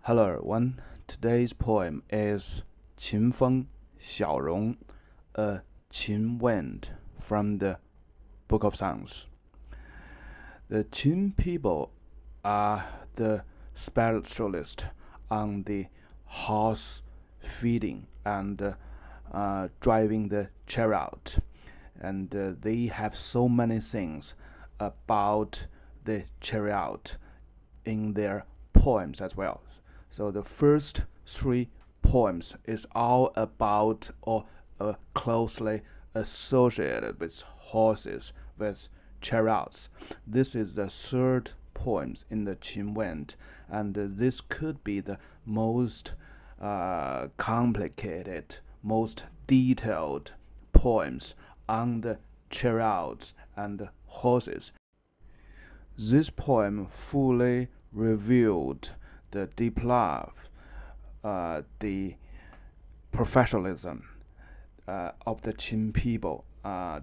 Hello everyone, today's poem is Qin Feng, Xiaorong, a Qin Wind from the Book of Songs. The Qin people are the specialist on the horse feeding and driving the chariot, and they have so many things about the chariot in their poems as well. So the first three poems is all about or closely associated with horses, with chariots. This is the third poem in the Qin Wind, and this could be the most complicated, most detailed poems on the chariots and horses. This poem fully revealed the deep love, the professionalism of the Qin people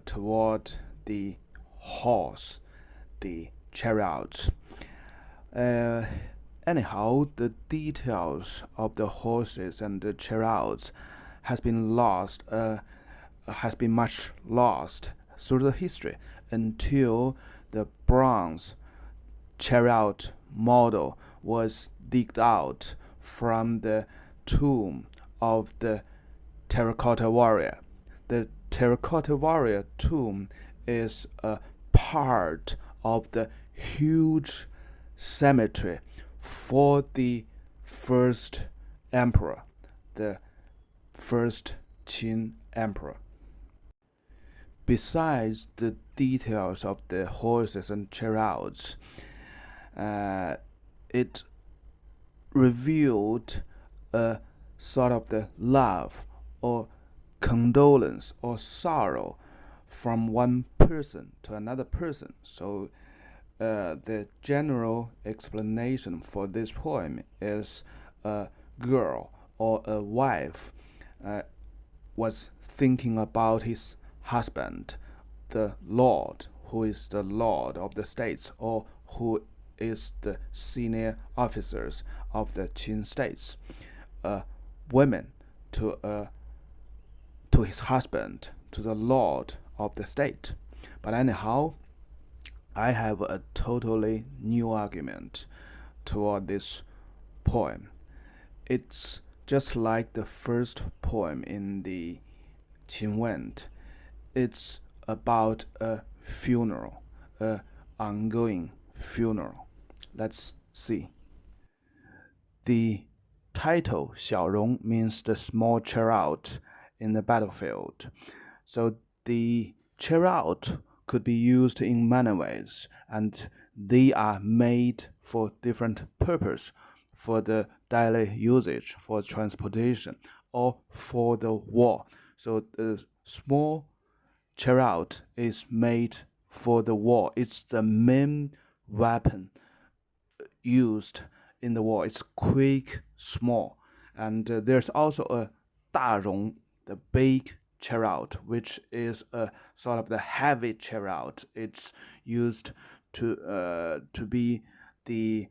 toward the horse, the chariots. Anyhow, the details of the horses and the chariots has been much lost through the history until the bronze chariot model was digged out from the tomb of the terracotta warrior. The terracotta warrior tomb is a part of the huge cemetery for the first emperor, the first Qin emperor. Besides the details of the horses and chariots, it revealed a sort of the love or condolence or sorrow from one person to another person. So the general explanation for this poem is a girl or a wife was thinking about his husband, the Lord, who is the Lord of the states, or who is the senior officers of the Qin states. Women to his husband, to the Lord of the state. But anyhow, I have a totally new argument toward this poem. It's just like the first poem in the Qin Wind. It's about a funeral, an ongoing funeral. Let's see. The title Xiaorong means the small chariot in the battlefield. So the chariot could be used in many ways, and they are made for different purpose, for the daily usage, for transportation, or for the war. So the small chariot is made for the war. It's the main weapon used in the war. It's quick, small, and there's also a 大戎, the big chariot, which is a sort of the heavy chariot. It's used to be the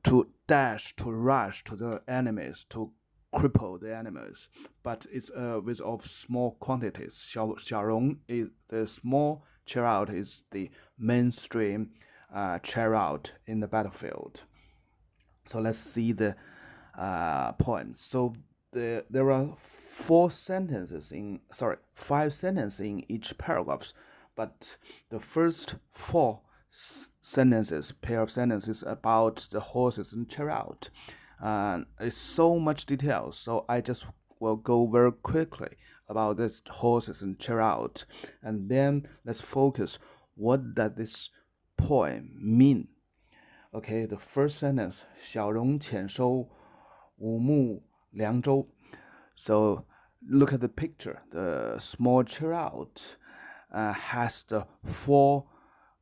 to dash, to rush to the enemies, to cripple the enemies, but it's with of small quantities. 小戎 is the small chariot, is the mainstream chariot in the battlefield. So let's see the poem. So there are five sentences in each paragraph, but the first four pair of sentences about the horses and chariot. It's so much detail, so I just will go very quickly about this horses and chariot, and then let's focus what does this poem mean. Okay, the first sentence, 小戎俴收五楘梁辀. So look at the picture. The small chariot has the four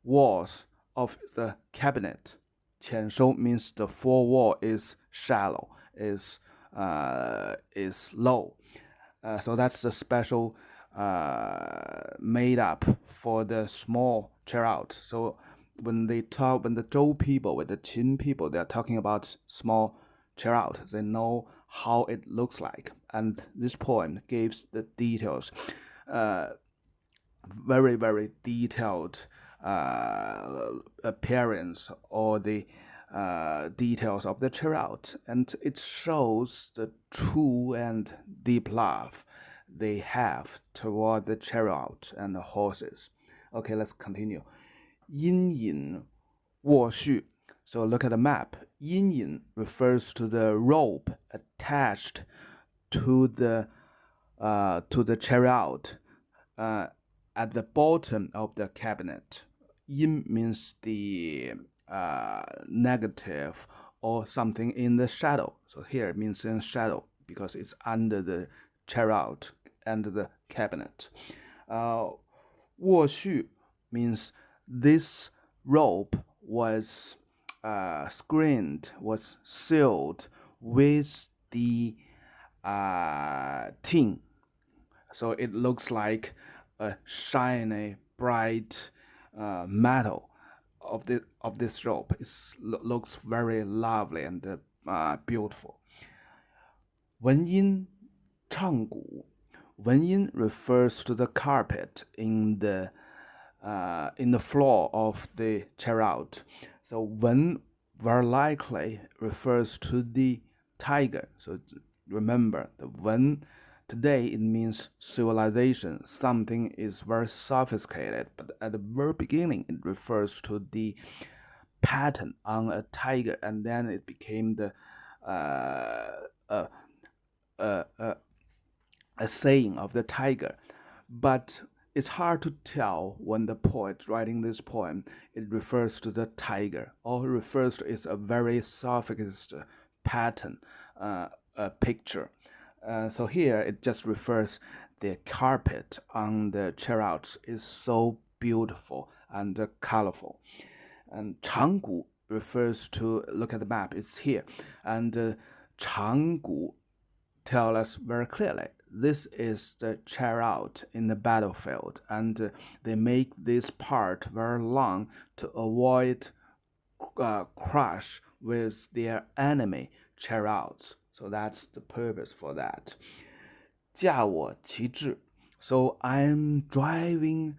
walls of the cabinet. 俴收 means the four wall is shallow, is low. So that's the special made up for the small chariot. So when the Zhou people, with the Qin people, they are talking about small chariot. They know how it looks like, and this poem gives the details, very very detailed appearance or the details of the chariot, and it shows the true and deep love they have toward the chariot and the horses. Okay, let's continue. 阴齈龌胥. So look at the map. 阴齈 refers to the rope attached to the chariot at the bottom of the cabinet. 阴 means the negative or something in the shadow. So here it means in shadow because it's under the chariot and the cabinet. 辌胥 means this rope was screened, was sealed with the tin. So it looks like a shiny, bright metal of this rope. It looks very lovely and beautiful. 文茵畅毂. 文茵 refers to the carpet in the floor of the chariot. So wen very likely refers to the tiger. So remember, the wen today it means civilization. Something is very sophisticated, but at the very beginning it refers to the pattern on a tiger, and then it became the a saying of the tiger. But it's hard to tell when the poet writing this poem, it refers to the tiger or refers to it's a very sophisticated pattern, picture. So here it just refers the carpet on the chariots is so beautiful and colorful. And 长谷 refers to, look at the map, it's here. And 长谷tell us very clearly, this is the chariot in the battlefield, and they make this part very long to avoid crash with their enemy chariots. So that's the purpose for that. 驾我骐骘. So I'm driving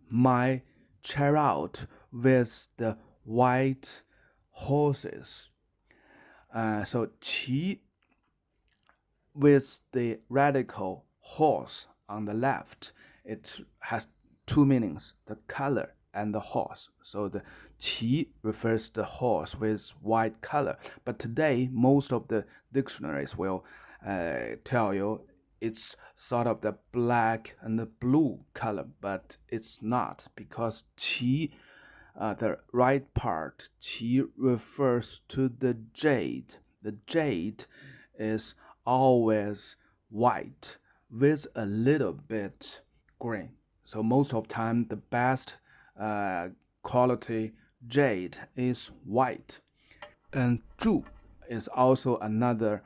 my chariot with the white horses. So 骐, with the radical horse on the left, it has two meanings, the color and the horse. So the 骐 refers to the horse with white color, but today most of the dictionaries will tell you it's sort of the black and the blue color, but it's not, because 骐, the right part, 骐refers to the jade. The jade is always white with a little bit green. So most of the time the best quality jade is white. And 注 is also another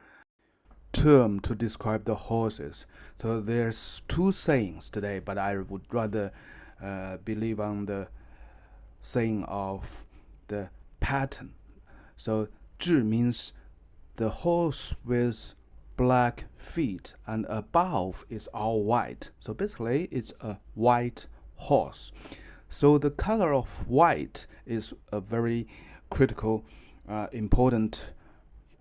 term to describe the horses. So there's two sayings today, but I would rather believe on the saying of the pattern. So 雉 means the horse with black feet and above is all white. So basically it's a white horse. So the color of white is a very critical, important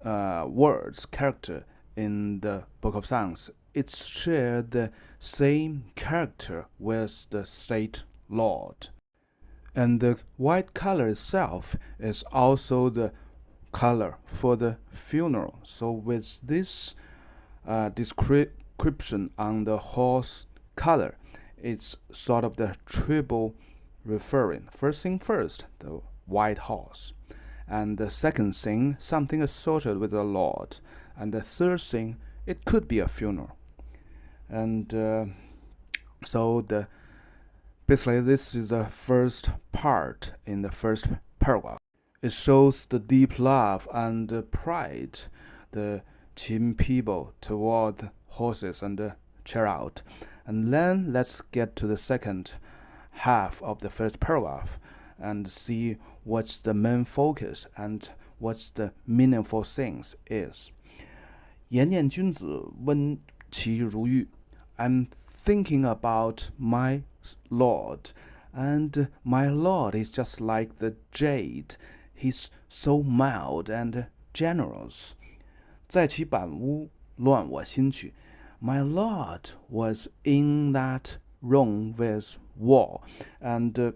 character in the Book of Songs. It's shared the same character with the state lord. And the white color itself is also the color for the funeral. So with this description on the horse color, it's sort of the triple referring. First thing first, the white horse. And the second thing, something associated with the Lord. And the third thing, it could be a funeral. And so basically this is the first part in the first paragraph. It shows the deep love and pride the Qin people toward horses and the chariot. And then let's get to the second half of the first paragraph. and see what's the main focus and what's the meaningful things is. 言念君子，温其如玉。I'm thinking about my Lord, and my Lord is just like the jade. He's so mild and generous. 在其板屋，乱我心曲。My Lord was in that room with war, and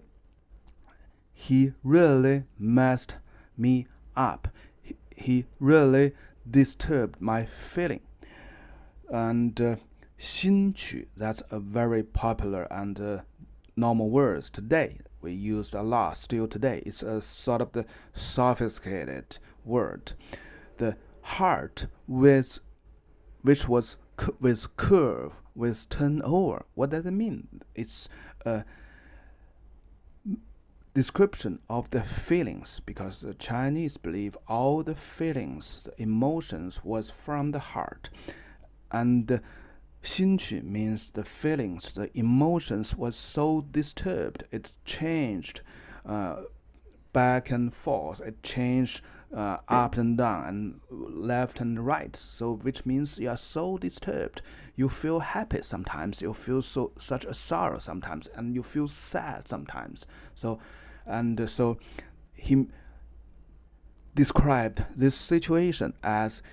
he really messed me up. He really disturbed my feeling. And 心曲, that's a very popular and normal words today. We used a lot still today. It's a sort of the sophisticated word. The heart which was with curve, with turnover. What does it mean? It's a description of the feelings, because the Chinese believe all the feelings, the emotions was from the heart. And 心曲 means the feelings, the emotions was so disturbed. It changed back and forth. It changed up and down and left and right. So which means you are so disturbed. You feel happy sometimes. You feel such a sorrow sometimes, and you feel sad sometimes. So he described this situation as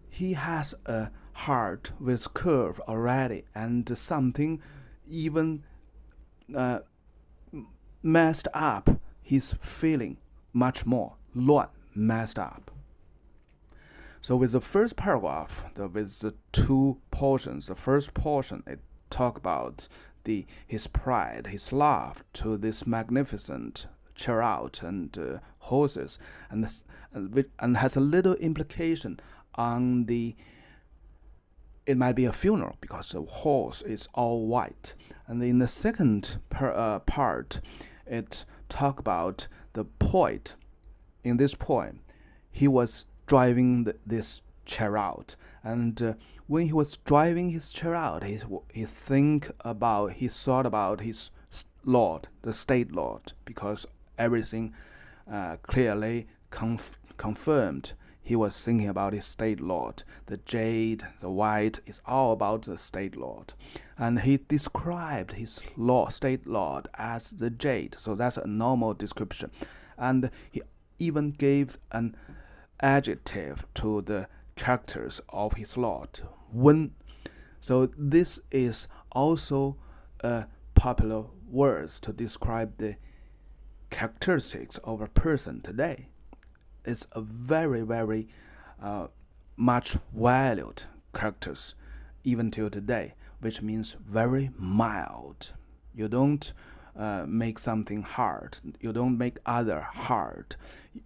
he has a heart with curve already, and something even messed up his feeling much more. 乱 messed up. So with the first paragraph, with the two portions, the first portion it talk about his pride, his love to this magnificent chariot and horses, and has a little implication on it might be a funeral because the horse is all white. And in the second part, it talk about the poet. In this poem, he was driving this chariot, and when he was driving his chariot, he thought about his lord, the state lord, because everything clearly confirmed. He was thinking about his state lord. The jade, the white is all about the state lord. And he described his state lord as the jade. So that's a normal description. And he even gave an adjective to the characters of his lord, Wen. So this is also a popular words to describe the characteristics of a person today. It's a very, very much valued characters even till today, which means very mild. You don't make something hard. You don't make other hard.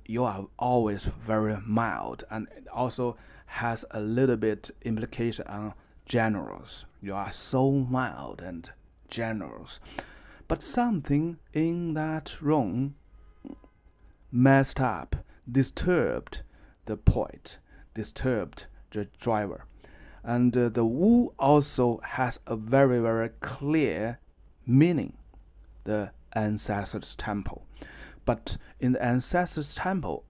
You are always very mild, and it also has a little bit implication on generous. You are so mild and generous. But something in that room messed up, disturbed the poet, disturbed the driver. And the Wu also has a very, very clear meaning, the ancestors' temple. But in the ancestors' temple,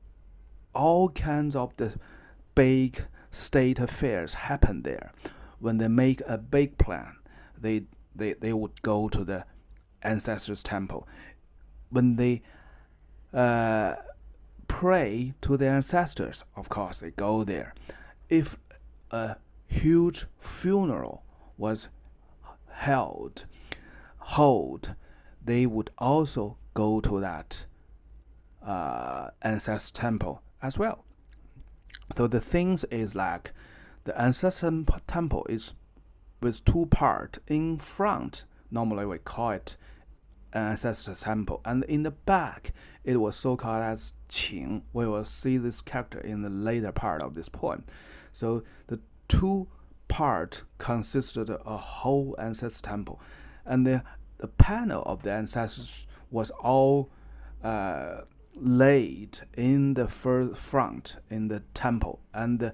all kinds of the big state affairs happen there. When they make a big plan, they would go to the ancestors' temple. When they pray to their ancestors, of course they go there. If a huge funeral was held, they would also go to that ancestor temple as well. So the things is like the ancestor temple is with two parts. In front, normally we call it ancestor temple, and in the back it was so called as Qin. We will see this character in the later part of this poem. So the two parts consisted of a whole ancestor temple, and the panel of the ancestors was all laid in the front in the temple, and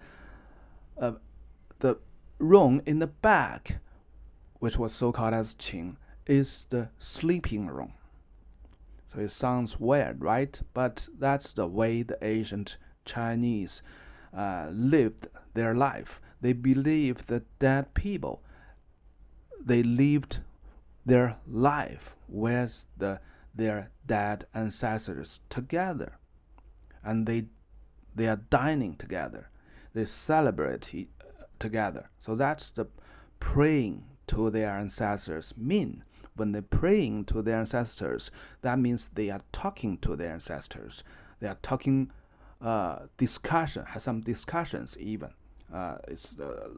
the room in the back, which was so called as Qin, is the sleeping room. So it sounds weird, right? But that's the way the ancient Chinese lived their life. They believed that dead people, they lived their life with their dead ancestors together, and they are dining together. They celebrate together. So that's the praying to their ancestors mean. When they're praying to their ancestors, that means they are talking to their ancestors. They are talking discussion, has some discussions even. It's a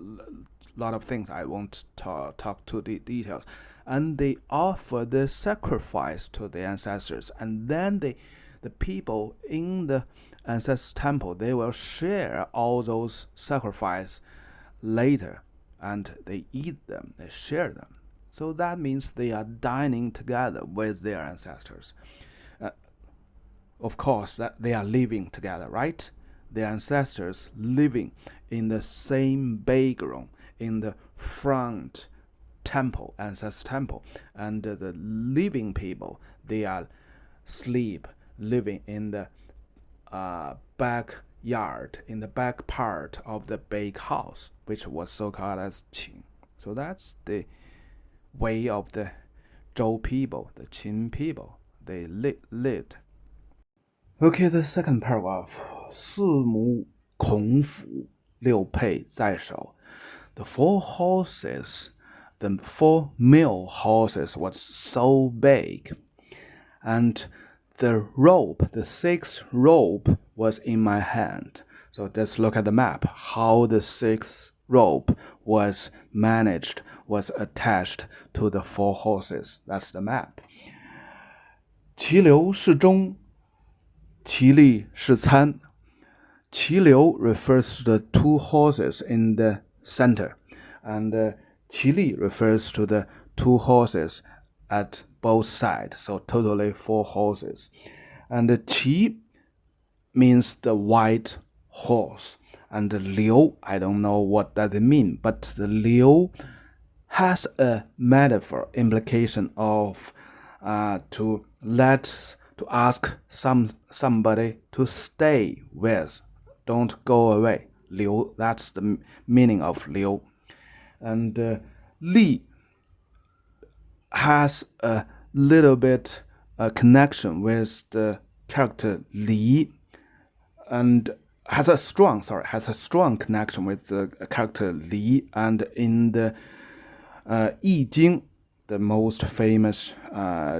lot of things. I won't talk to the details. And they offer the sacrifice to the ancestors, and then the people in the ancestor temple, they will share all those sacrifice later, and they eat them, they share them. So that means they are dining together with their ancestors. Of course, that they are living together, right? Their ancestors living in the same background, in the front temple, ancestor temple, and the living people, they are living in the backyard, in the back part of the big house, which was so called as Qin. So that's the way of the Zhou people, the Qin people, they lived. Okay, the second paragraph. 四牡孔阜，六辔在手. The four horses, the 4 male horses was so big, and the rope, the 6th rope was in my hand. So let's look at the map, how the 6th rope was managed, was attached to the 4 horses. That's the map. 其流是中，其力是参. 其流 refers to the 2 horses in the center, and 其力 refers to the 2 horses at both sides, so totally 4 horses. And qi means the white horse, and liu, I don't know what that mean, but the liu has a metaphor implication of to ask somebody to stay with, don't go away. Liu, that's the meaning of liu. And li has a little bit a connection with the character li, and has a strong connection with the character li. And in the Yijing, the most famous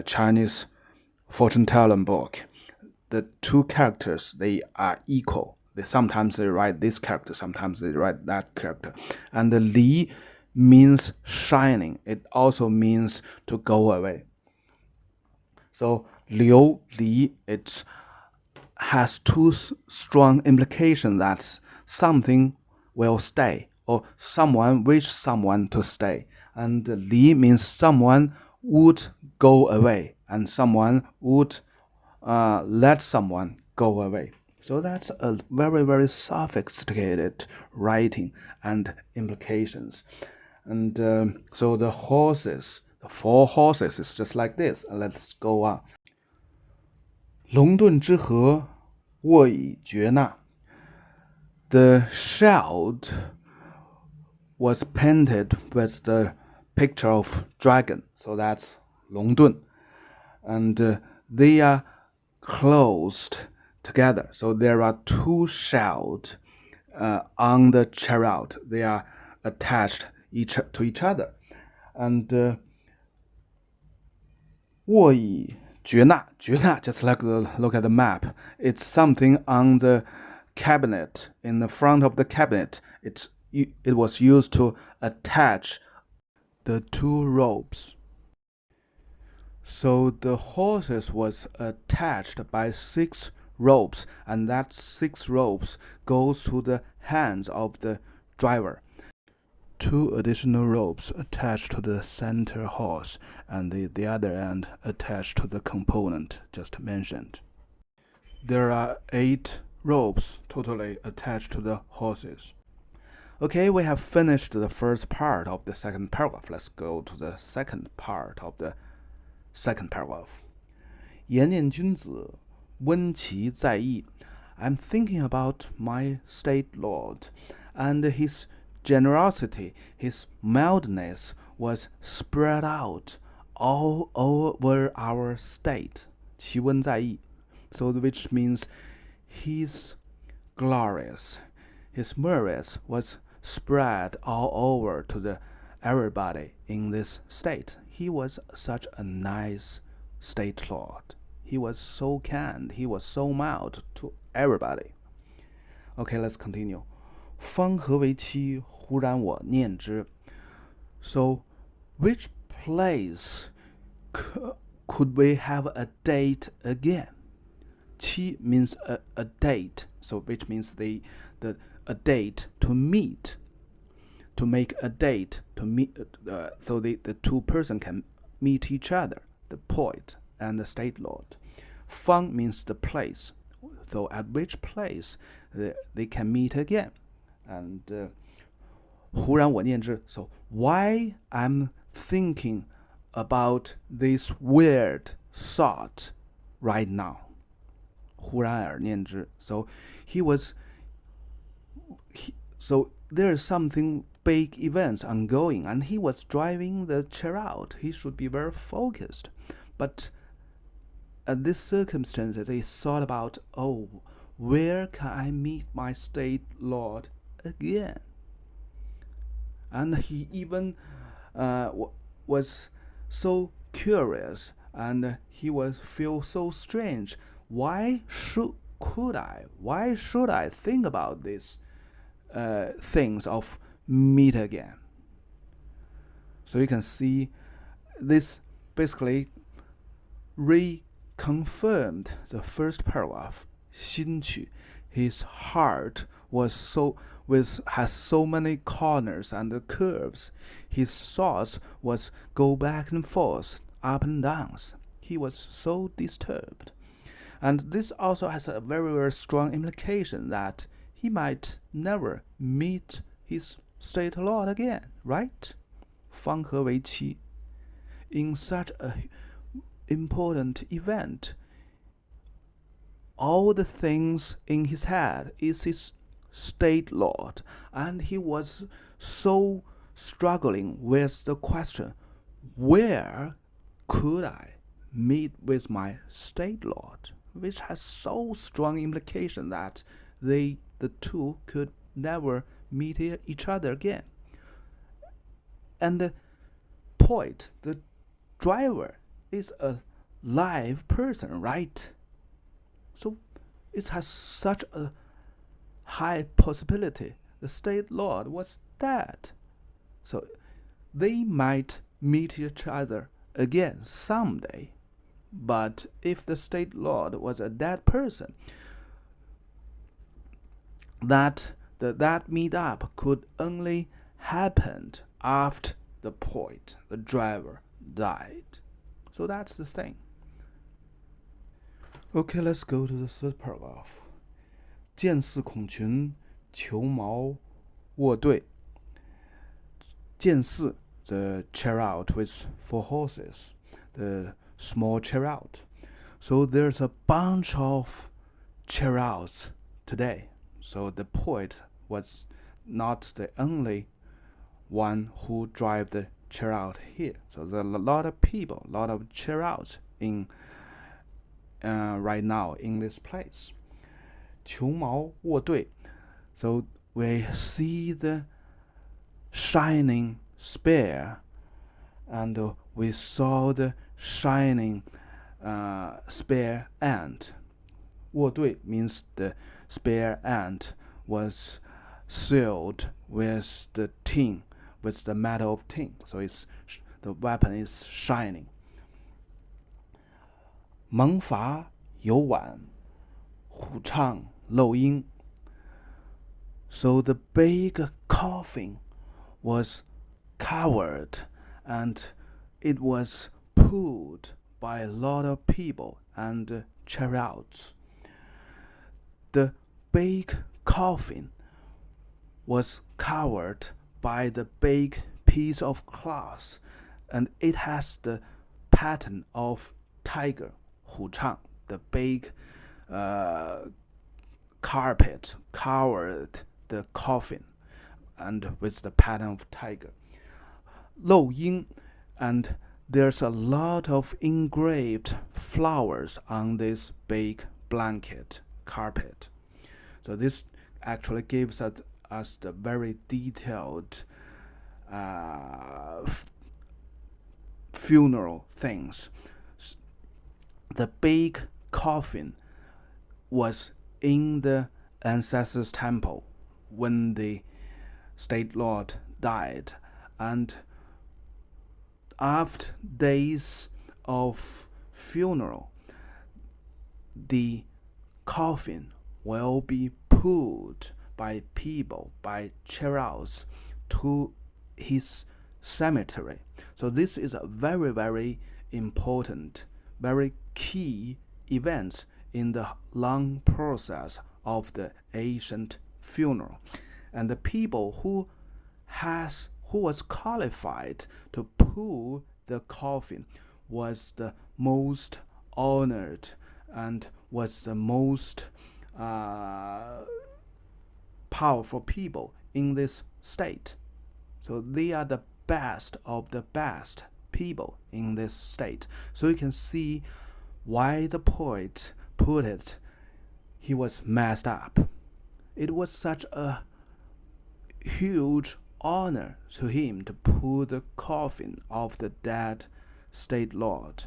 Chinese fortune-telling book, the 2 characters, they are equal. Sometimes they write this character, sometimes they write that character. And the li means shining. It also means to go away. So liu, li, it has 2 strong implications that something will stay, or someone wish someone to stay. And li means someone would go away, and someone would let someone go away. So that's a very, very sophisticated writing and implications. And so the 4 horses is just like this. Let's go on. 龙盾之合，臥以觼觜. The shield was painted with the picture of dragon. So that's 龙盾. And they are closed together. So there are 2 shields on the chariot. They are attached to each other. And 卧以觼觜, just like look at the map. It's something on the cabinet, in the front of the cabinet. It was used to attach the 2 ropes. So the horses was attached by 6 ropes, and that 6 ropes goes to the hands of the driver. 2 additional ropes attached to the center horse, and the other end attached to the component just mentioned. There are 8 ropes totally attached to the horses. Okay, we have finished the first part of the second paragraph. Let's go to the second part of the second paragraph. 言念君子，温其在邑. I'm thinking about my state lord, and his generosity, his mildness was spread out all over our state. 其温在邑. So which means he's glorious. His merits was spread all over to everybody in this state. He was such a nice state lord. He was so kind. He was so mild to everybody. Okay, let's continue. 方何为期，胡然我念之. So, which place could we have a date again? 期 means a date, so which means a date to meet. To make a date to meet, so the two person can meet each other, the poet and the state lord. 方 means the place, so at which place they can meet again. And 胡然我念之, so why I'm thinking about this weird thought right now. 胡然而念之, so so there is something big events ongoing, and he was driving the chariot. He should be very focused. But at this circumstance, he thought about, where can I meet my state lord again? And he even was so curious, and he was feel so strange. Why should I think about this things of meet again? So you can see this basically reconfirmed the first paragraph. 心曲, his heart has so many corners and curves. His thoughts was go back and forth, up and downs. He was so disturbed. And this also has a very, very strong implication that he might never meet his state lord again, right? 方何为期? In such an important event, all the things in his head is his state lord, and he was so struggling with the question, where could I meet with my state lord? Which has so strong implication that the two could never meet each other again. And the poet, the driver, is a live person, right? So it has such a high possibility the state lord was dead. So they might meet each other again someday. But if the state lord was a dead person, that meetup could only happen after the poet, the driver, died. So that's the thing. Okay, let's go to the third paragraph. 见四孔群，裘矛卧对. 见四, the chariot with 4 horses, the small chariot. So there's a bunch of chariots today. So the poet was not the only one who drive the chariot here. So there are a lot of people, a lot of chariots in right now in this place. 裘矛卧对. So we see the shining spear, and we saw the shining spear end. 卧对 means the spear end was sealed with the tin, with the metal of tin. So the weapon is shining. 蒙伐有苑，虎鬔镂膺. So the big coffin was covered, and it was pulled by a lot of people and chariots. The big coffin was covered by the big piece of cloth, and it has the pattern of tiger, 虎骔, the big carpet covered the coffin, and with the pattern of tiger. 漏音, and there's a lot of engraved flowers on this big blanket carpet. So this actually gives us the very detailed funeral things. The big coffin was in the ancestors' temple when the state lord died, and after days of funeral, the coffin will be pulled by people, by chariots, to his cemetery. So this is a very, very important, very key event in the long process of the ancient funeral. And the people who was qualified to pull the coffin was the most honored and was the most powerful people in this state. So they are the best of the best people in this state. So you can see why the poet put it, he was messed up. It was such a huge honor to him to pull the coffin of the dead state lord,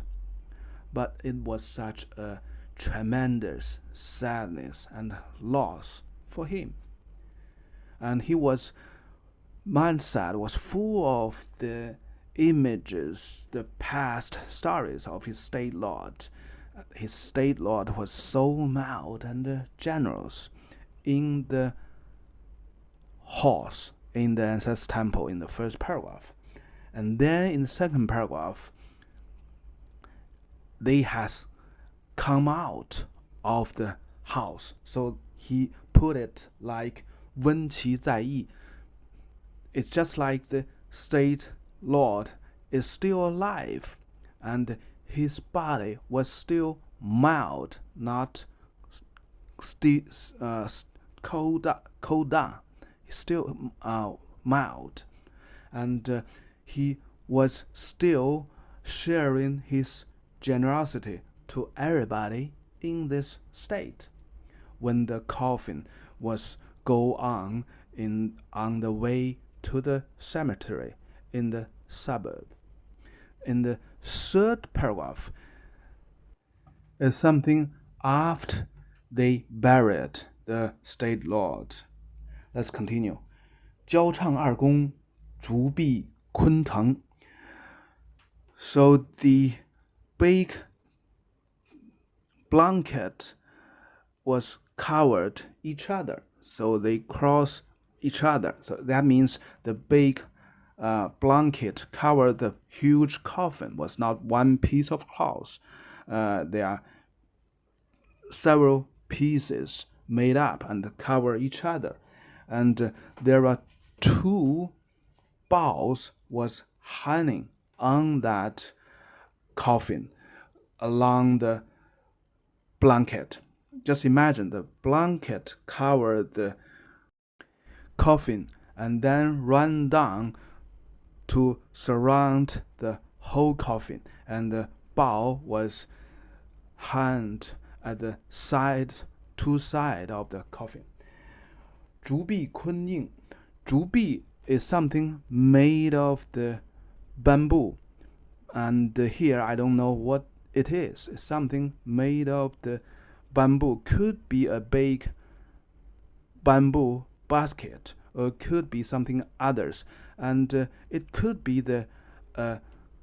but it was such a tremendous sadness and loss for him. And his mindset was full of the images, the past stories of his state lord. His state lord was so mild and generous in the halls in the ancestor temple in the first paragraph. And then in the second paragraph, they has come out of the house. So he put it like 温其在邑. It's just like the state lord is still alive, and his body was still mild, not cold down. Still mild, and he was still sharing his generosity to everybody in this state. When the coffin was go on the way to the cemetery in the suburb. In the third paragraph is something after they buried the state lord. Let's continue. 交骔二弓，竹闭绲滕. So the big blanket was covered each other. So they cross each other. So that means the big blanket covered the huge coffin. Was not one piece of cloth. There are several pieces made up and cover each other. And there are two bows was hanging on that coffin along the blanket. Just imagine the blanket covered the coffin and then run down to surround the whole coffin, and the bow was hanged at the two sides of the coffin. 竹闭绲蕓. 竹闭 is something made of the bamboo, and here I don't know what it is. It's something made of the bamboo. Could be a big bamboo basket, or could be something others, and it could be the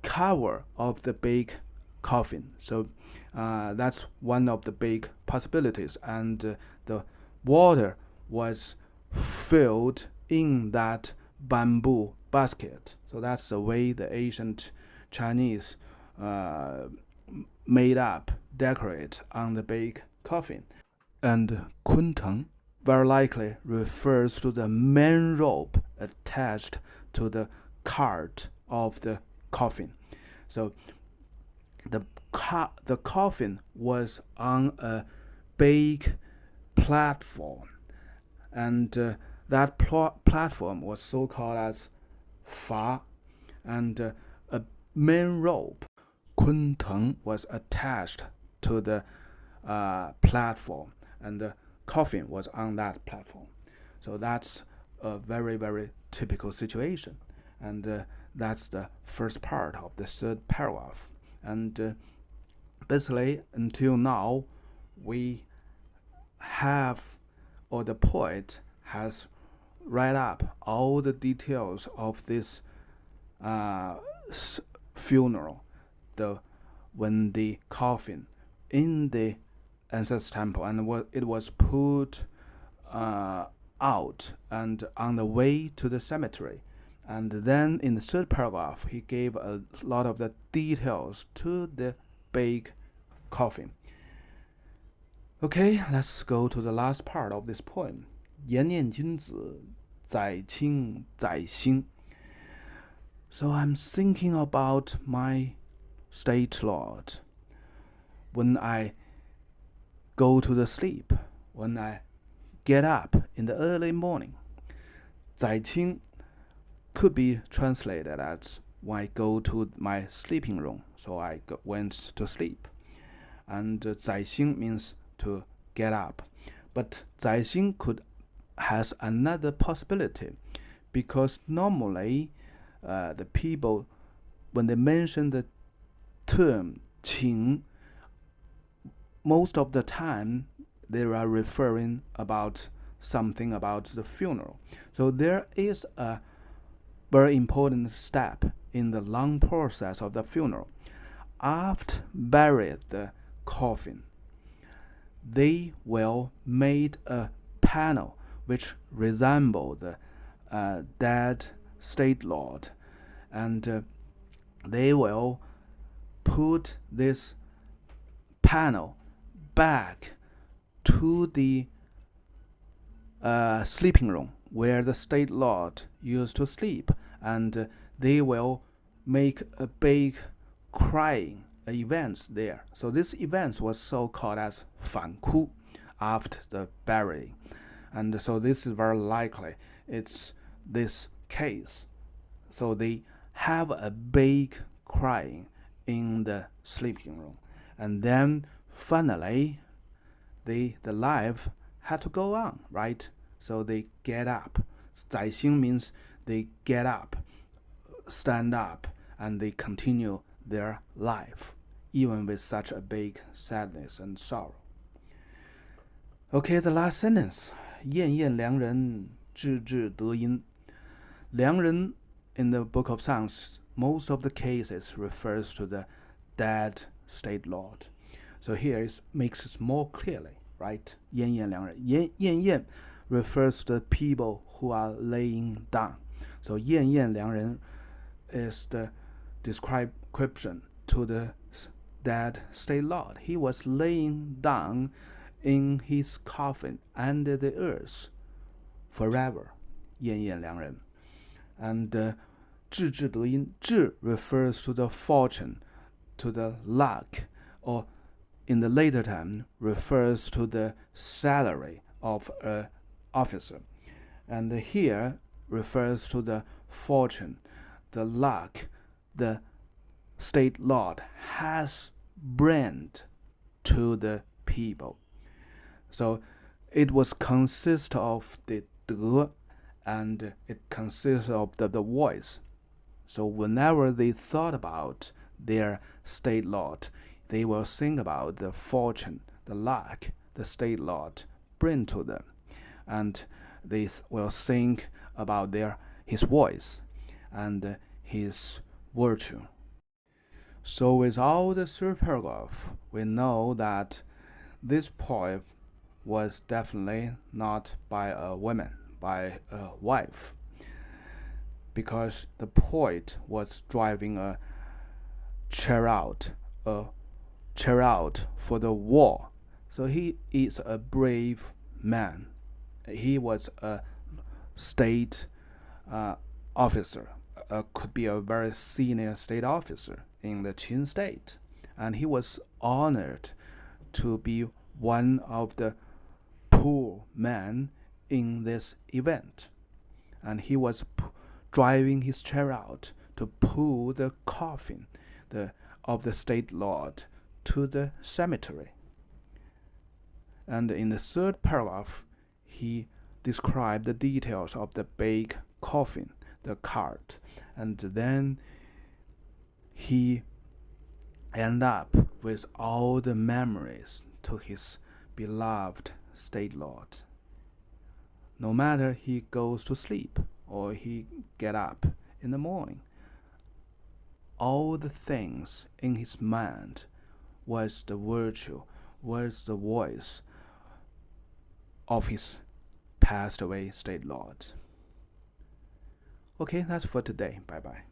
cover of the big coffin. So that's one of the big possibilities, and the water was filled in that bamboo basket. So that's the way the ancient Chinese made up, decorate on the big coffin. And 鲲腾 very likely refers to the main rope attached to the cart of the coffin. So the coffin was on a big platform, and that platform was so called as fa, and a main rope, Qin Teng, was attached to the platform, and the coffin was on that platform. So that's a very, very typical situation, and that's the first part of the third paragraph. And basically, until now, we have, or the poet has write up all the details of this funeral, when the coffin in the ancestor temple, and it was put out and on the way to the cemetery. And then in the third paragraph, he gave a lot of the details to the big coffin. Okay, let's go to the last part of this poem. 言念君子，在亲在心. So I'm thinking about my state lord when I go to the sleep, when I get up in the early morning. 在亲 could be translated as when I go to my sleeping room, so I went to sleep. And 在心 means to get up. But 在心has another possibility, because normally the people, when they mention the term qin, most of the time they are referring about something about the funeral. So there is a very important step in the long process of the funeral. After burying the coffin, they will make a panel which resemble the dead state lord, and they will put this panel back to the sleeping room where the state lord used to sleep, and they will make a big crying events there. So this event was so called as 反哭 after the burying, and so this is very likely it's this case. So they have a big crying in the sleeping room, and then finally the life had to go on, right? So they get up. 在心 means they get up, stand up, and they continue their life, even with such a big sadness and sorrow. Okay, the last sentence. 燕燕良人，志志得音. 良人 in the book of Songs, most of the cases refers to the dead state lord. So here it makes it more clearly, right? 燕燕良人. 燕燕 refers to the people who are laying down. So 燕燕良人 is the description to the dead state lord. He was laying down in his coffin under the earth forever. 燕燕良人. And 志志得音, 志 refers to the fortune, to the luck, or in the later time refers to the salary of an officer. And here refers to the fortune, the luck the state lord has brought to the people. So it was consist of the 德, and it consists of the voice. So whenever they thought about their state lord, they will think about the fortune, the luck the state lord bring to them, and they will think about his voice and his virtue. So with all the third paragraph, we know that this poem was definitely not by a woman, by a wife, because the poet was driving a chariot for the war. So he is a brave man. He was a state officer, could be a very senior state officer in the Qin state. and he was honored to be one of the poor men in this event. And he was driving his chariot to pull the coffin of the state lord to the cemetery. And in the third paragraph, he described the details of the big coffin, the cart, and then he ended up with all the memories to his beloved state lord. No matter he goes to sleep or he get up in the morning, all the things in his mind was the virtue, was the voice of his passed away state lord. Okay, that's for today. Bye bye.